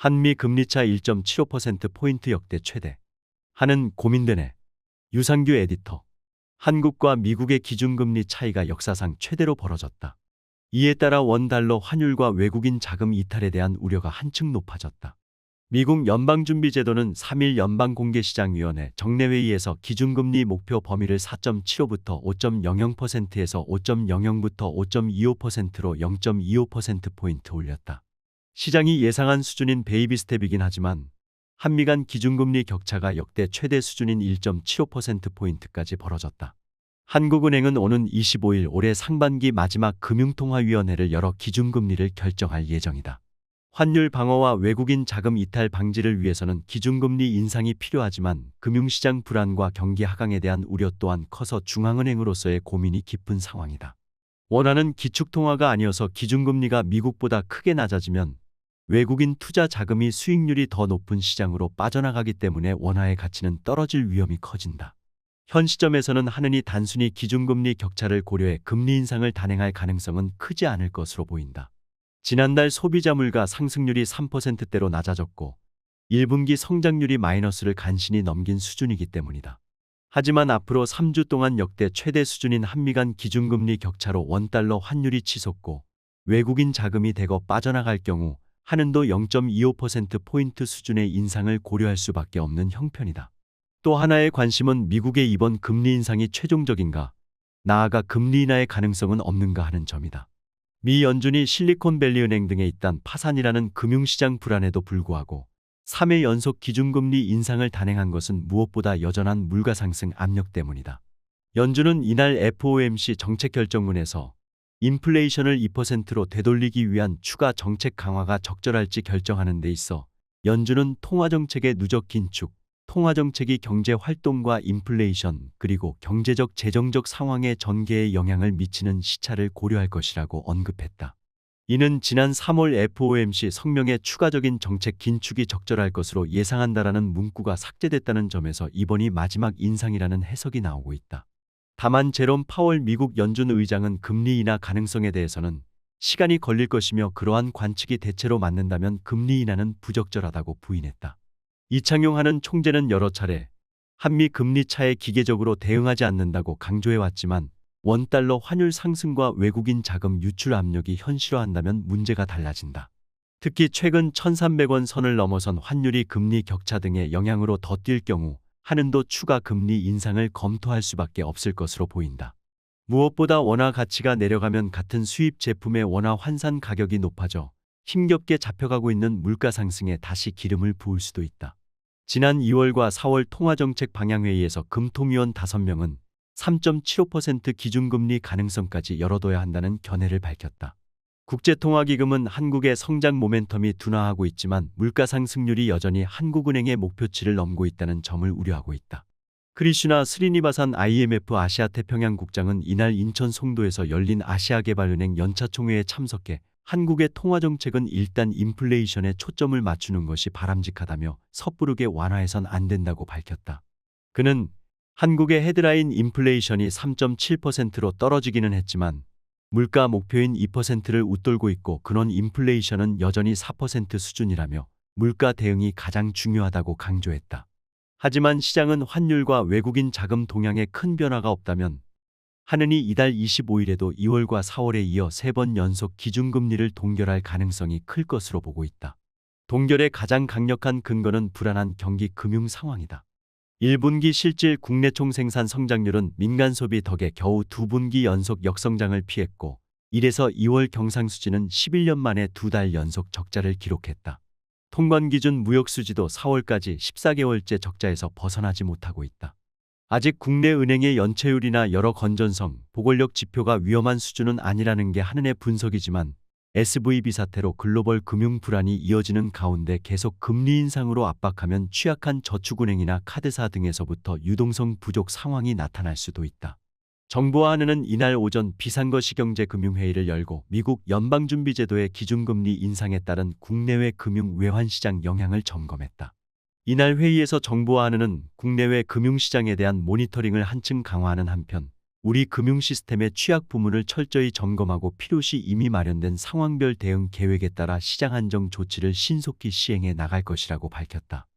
한미 금리차 1.75%포인트 역대 최대. 하는 고민되네. 유상규 에디터. 한국과 미국의 기준금리 차이가 역사상 최대로 벌어졌다. 이에 따라 원달러 환율과 외국인 자금 이탈에 대한 우려가 한층 높아졌다. 미국 연방준비제도는 3일 연방공개시장위원회 정례회의에서 기준금리 목표 범위를 4.75부터 5.00%에서 5.00부터 5.25%로 0.25%포인트 올렸다. 시장이 예상한 수준인 베이비 스텝이긴 하지만 한미 간 기준금리 격차가 역대 최대 수준인 1.75%포인트까지 벌어졌다. 한국은행은 오는 25일 올해 상반기 마지막 금융통화위원회를 열어 기준금리를 결정할 예정이다. 환율 방어와 외국인 자금 이탈 방지를 위해서는 기준금리 인상이 필요하지만 금융시장 불안과 경기 하강에 대한 우려 또한 커서 중앙은행으로서의 고민이 깊은 상황이다. 원화는 기축통화가 아니어서 기준금리가 미국보다 크게 낮아지면 외국인 투자 자금이 수익률이 더 높은 시장으로 빠져나가기 때문에 원화의 가치는 떨어질 위험이 커진다. 현 시점에서는 한은이 단순히 기준금리 격차를 고려해 금리 인상을 단행할 가능성은 크지 않을 것으로 보인다. 지난달 소비자 물가 상승률이 3%대로 낮아졌고 1분기 성장률이 마이너스를 간신히 넘긴 수준이기 때문이다. 하지만 앞으로 3주 동안 역대 최대 수준인 한미 간 기준금리 격차로 원달러 환율이 치솟고 외국인 자금이 대거 빠져나갈 경우 한은도 0.25%포인트 수준의 인상을 고려할 수밖에 없는 형편이다. 또 하나의 관심은 미국의 이번 금리 인상이 최종적인가, 나아가 금리 인하의 가능성은 없는가 하는 점이다. 미 연준이 실리콘밸리 은행 등에 잇단 파산이라는 금융시장 불안에도 불구하고 3회 연속 기준금리 인상을 단행한 것은 무엇보다 여전한 물가 상승 압력 때문이다. 연준은 이날 FOMC 정책결정문에서 인플레이션을 2%로 되돌리기 위한 추가 정책 강화가 적절할지 결정하는 데 있어 연준은 통화정책의 누적 긴축, 통화정책이 경제활동과 인플레이션 그리고 경제적 재정적 상황의 전개에 영향을 미치는 시차를 고려할 것이라고 언급했다. 이는 지난 3월 FOMC 성명에 추가적인 정책 긴축이 적절할 것으로 예상한다라는 문구가 삭제됐다는 점에서 이번이 마지막 인상이라는 해석이 나오고 있다. 다만 제롬 파월 미국 연준 의장은 금리 인하 가능성에 대해서는 시간이 걸릴 것이며 그러한 관측이 대체로 맞는다면 금리 인하는 부적절하다고 부인했다. 이창용 하는 총재는 여러 차례 한미 금리 차에 기계적으로 대응하지 않는다고 강조해왔지만 원달러 환율 상승과 외국인 자금 유출 압력이 현실화한다면 문제가 달라진다. 특히 최근 1,300원 선을 넘어선 환율이 금리 격차 등의 영향으로 더 뛸 경우 한은도 추가 금리 인상을 검토할 수밖에 없을 것으로 보인다. 무엇보다 원화 가치가 내려가면 같은 수입 제품의 원화 환산 가격이 높아져 힘겹게 잡혀가고 있는 물가 상승에 다시 기름을 부을 수도 있다. 지난 2월과 4월 통화정책 방향회의에서 금통위원 5명은 3.75% 기준금리 가능성까지 열어둬야 한다는 견해를 밝혔다. 국제통화기금은 한국의 성장 모멘텀이 둔화하고 있지만 물가 상승률이 여전히 한국은행의 목표치를 넘고 있다는 점을 우려하고 있다. 크리슈나 스리니바산 IMF 아시아태평양 국장은 이날 인천 송도에서 열린 아시아개발은행 연차총회에 참석해 한국의 통화정책은 일단 인플레이션에 초점을 맞추는 것이 바람직하다며 섣부르게 완화해선 안 된다고 밝혔다. 그는 한국의 헤드라인 인플레이션이 3.7%로 떨어지기는 했지만 물가 목표인 2%를 웃돌고 있고 근원 인플레이션은 여전히 4% 수준이라며 물가 대응이 가장 중요하다고 강조했다. 하지만 시장은 환율과 외국인 자금 동향에 큰 변화가 없다면 한은이 이달 25일에도 2월과 4월에 이어 3번 연속 기준금리를 동결할 가능성이 클 것으로 보고 있다. 동결의 가장 강력한 근거는 불안한 경기 금융 상황이다. 1분기 실질 국내 총생산 성장률은 민간 소비 덕에 겨우 2분기 연속 역성장을 피했고 1에서 2월 경상수지는 11년 만에 2달 연속 적자를 기록했다. 통관기준 무역수지도 4월까지 14개월째 적자에서 벗어나지 못하고 있다. 아직 국내 은행의 연체율이나 여러 건전성, 보궐력 지표가 위험한 수준은 아니라는 게 한은의 분석이지만 SVB 사태로 글로벌 금융 불안이 이어지는 가운데 계속 금리 인상으로 압박하면 취약한 저축은행이나 카드사 등에서부터 유동성 부족 상황이 나타날 수도 있다. 정부와 한은은 이날 오전 비상거시경제금융회의를 열고 미국 연방준비제도의 기준금리 인상에 따른 국내외 금융 외환시장 영향을 점검했다. 이날 회의에서 정부와 한은은 국내외 금융시장에 대한 모니터링을 한층 강화하는 한편 우리 금융 시스템의 취약 부분을 철저히 점검하고 필요시 이미 마련된 상황별 대응 계획에 따라 시장 안정 조치를 신속히 시행해 나갈 것이라고 밝혔다.